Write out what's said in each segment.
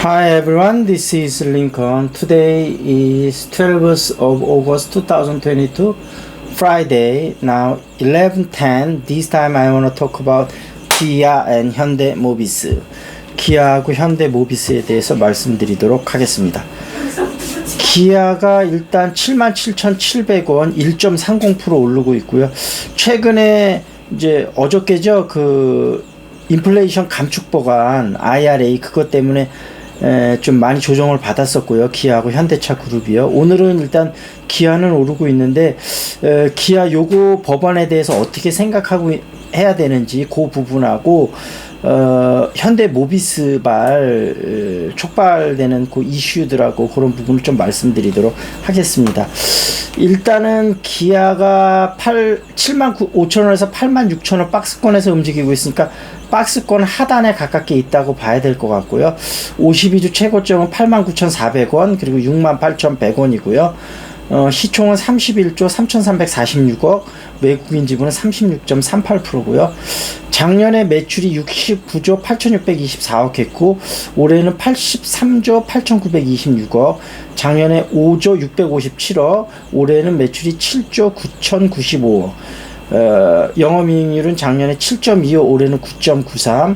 Hi everyone, this is Lincoln. Today is 12th of August 2022, Friday. Now 11:10. This time I want to talk about Kia and Hyundai Mobis. 기아하고 현대 모비스에 대해서 말씀드리도록 하겠습니다. 기아가 일단 77,700원 1.30% 오르고 있고요. 최근에 이제 어저께죠. 그 인플레이션 감축 법안 IRA 그것 때문에 좀 많이 조정을 받았었고요. 기아하고 현대차 그룹이요. 오늘은 일단 기아는 오르고 있는데 기아 요거 법안에 대해서 어떻게 생각하고 해야 되는지 그 부분하고 현대 모비스발 촉발되는 그 이슈들하고 그런 부분을 좀 말씀드리도록 하겠습니다. 일단은 기아가 75,000원에서 86,000원 박스권에서 움직이고 있으니까 박스권 하단에 가깝게 있다고 봐야 될 것 같고요. 52주 최고점은 89,400원 그리고 68,100원이고요. 시총은 31조 3,346억, 외국인 지분은 36.38%고요. 작년에 매출이 69조 8,624억 했고 올해는 83조 8,926억, 작년에 5조 657억, 올해는 매출이 7조 9,095억. 영업이익률은 작년에 7.25, 올해는 9.93.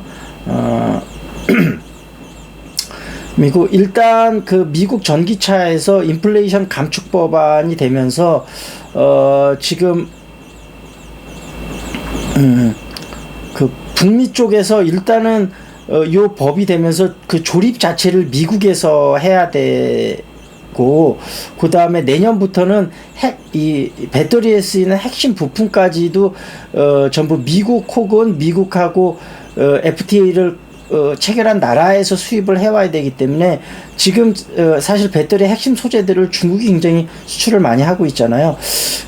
그리고 일단 그 미국 전기차에서 인플레이션 감축 법안이 되면서 지금 그 북미 쪽에서 일단은 요 법이 되면서 그 조립 자체를 미국에서 해야 되고 그 다음에 내년부터는 이 배터리에 쓰이는 핵심 부품까지도 전부 미국 혹은 미국하고 FTA를 체결한 나라에서 수입을 해와야 되기 때문에 지금 사실 배터리 핵심 소재들을 중국이 굉장히 수출을 많이 하고 있잖아요.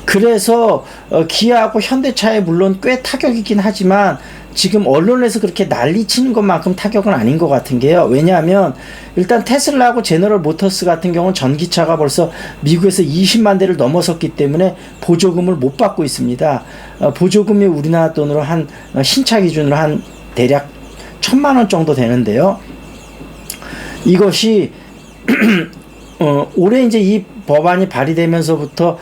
그래서 기아하고 현대차에 물론 꽤 타격이긴 하지만 지금 언론에서 그렇게 난리치는 것만큼 타격은 아닌 것 같은 게요. 왜냐하면 일단 테슬라하고 제너럴 모터스 같은 경우는 전기차가 벌써 미국에서 20만 대를 넘어섰기 때문에 보조금을 못 받고 있습니다. 보조금이 우리나라 돈으로 한 신차 기준으로 한 대략 1,000만 원 정도 되는데요. 이것이 올해 이제 이 법안이 발의되면서부터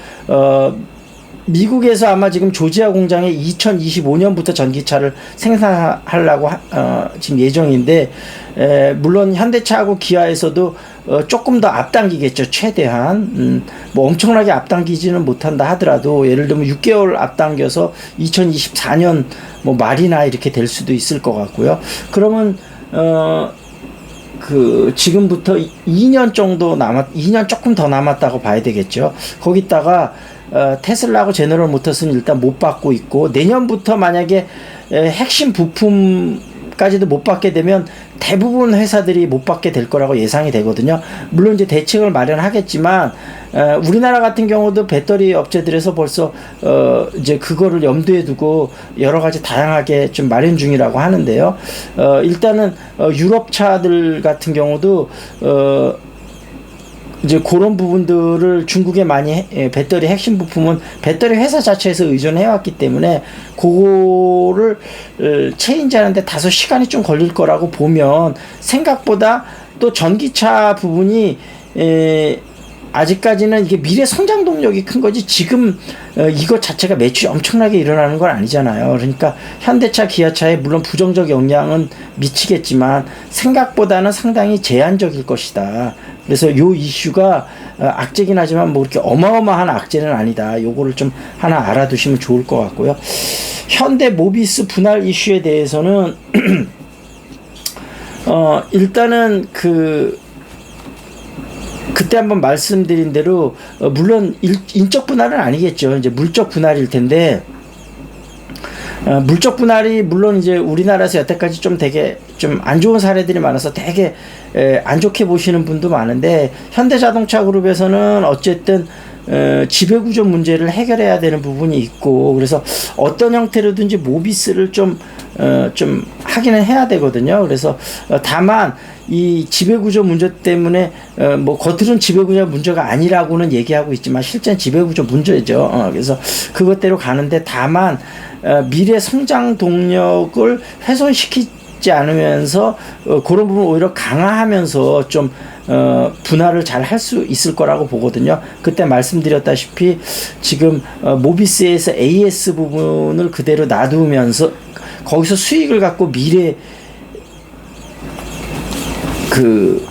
미국에서 아마 지금 조지아 공장에 2025년부터 전기차를 생산하려고 지금 예정인데 물론 현대차하고 기아에서도 조금 더 앞당기겠죠. 최대한 뭐 엄청나게 앞당기지는 못한다 하더라도 예를 들면 6개월 앞당겨서 2024년 뭐 말이나 이렇게 될 수도 있을 것 같고요. 그러면 그 지금부터 2년 정도 2년 조금 더 남았다고 봐야 되겠죠. 거기다가 테슬라하고 제너럴 모터스는 일단 못 받고 있고 내년부터 만약에 핵심 부품까지도 못 받게 되면 대부분 회사들이 못 받게 될 거라고 예상이 되거든요. 물론 이제 대책을 마련하겠지만 우리나라 같은 경우도 배터리 업체들에서 벌써 이제 그거를 염두에 두고 여러 가지 다양하게 좀 마련 중이라고 하는데요. 일단은 유럽 차들 같은 경우도 이제 그런 부분들을 중국에 많이 배터리 핵심 부품은 배터리 회사 자체에서 의존해왔기 때문에 그거를 체인지하는데 다소 시간이 좀 걸릴 거라고 보면 생각보다 또 전기차 부분이 아직까지는 이게 미래 성장 동력이 큰 거지 지금 이것 자체가 매출이 엄청나게 일어나는 건 아니잖아요. 그러니까 현대차, 기아차에 물론 부정적 영향은 미치겠지만 생각보다는 상당히 제한적일 것이다. 그래서 요 이슈가 악재긴 하지만 뭐 이렇게 어마어마한 악재는 아니다. 요거를 좀 하나 알아두시면 좋을 것 같고요. 현대 모비스 분할 이슈에 대해서는 일단은 그때 한번 말씀드린 대로 물론 인적 분할은 아니겠죠. 이제 물적 분할일 텐데 물적 분할이 물론 이제 우리나라에서 여태까지 좀 되게 좀 안 좋은 사례들이 많아서 되게 안 좋게 보시는 분도 많은데 현대자동차 그룹에서는 어쨌든 지배구조 문제를 해결해야 되는 부분이 있고 그래서 어떤 형태로든지 모비스를 좀 하기는 해야 되거든요. 그래서 다만 이 지배구조 문제 때문에 뭐 겉으로는 지배구조 문제가 아니라고는 얘기하고 있지만 실제는 지배구조 문제죠. 그래서 그것대로 가는데 다만 미래 성장 동력을 훼손시키지 있지 않으면서 그런 부분 오히려 강화하면서 좀 분할을 잘 할 수 있을 거라고 보거든요. 그때 말씀드렸다시피 지금 모비스에서 AS 부분을 그대로 놔두면서 거기서 수익을 갖고 미래 그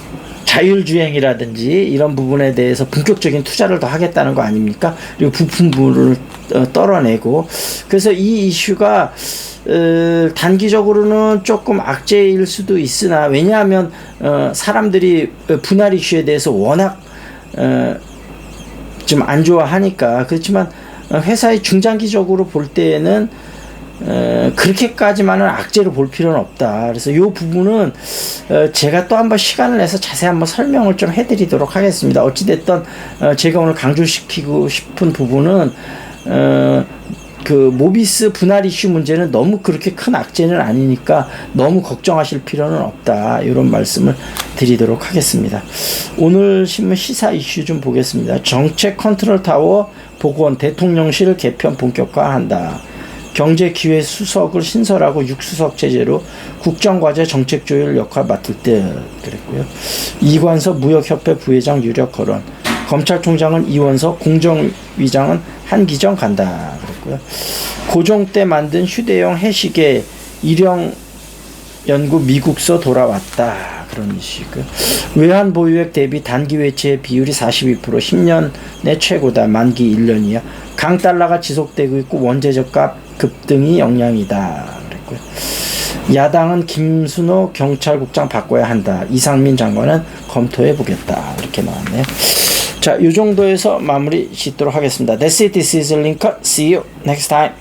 자율주행이라든지 이런 부분에 대해서 본격적인 투자를 더 하겠다는 거 아닙니까? 그리고 부품부를 떨어내고, 그래서 이 이슈가 단기적으로는 조금 악재일 수도 있으나, 왜냐하면 사람들이 분할 이슈에 대해서 워낙 좀 안 좋아하니까. 그렇지만 회사의 중장기적으로 볼 때에는 그렇게까지만은 악재로 볼 필요는 없다. 그래서 이 부분은 제가 또 한번 시간을 내서 자세히 한번 설명을 좀 해드리도록 하겠습니다. 어찌됐든 제가 오늘 강조시키고 싶은 부분은 그 모비스 분할 이슈 문제는 너무 그렇게 큰 악재는 아니니까 너무 걱정하실 필요는 없다, 이런 말씀을 드리도록 하겠습니다. 오늘 신문 시사 이슈 좀 보겠습니다. 정책 컨트롤 타워 복원, 대통령실 개편 본격화한다. 경제기획 수석을 신설하고 6수석 체제로 국정과제 정책조율 역할 맡을 듯, 그랬고요. 이관섭 무역협회 부회장 유력 거론, 검찰총장은 이원석, 공정위장은 한기정 간다, 그랬고요. 고종 때 만든 휴대용 해시계 일형 연구 미국서 돌아왔다, 그런 이슈고요. 외환 보유액 대비 단기 외채 비율이 42%, 10년 내 최고다. 만기 1년이야. 강달러가 지속되고 있고 원재료값 급등이 영향이다, 그랬고요. 야당은 김순호 경찰국장 바꿔야 한다. 이상민 장관은 검토해 보겠다, 이렇게 나왔네요. 자, 이 정도에서 마무리 짓도록 하겠습니다. That's it. This is Lincoln. See you next time.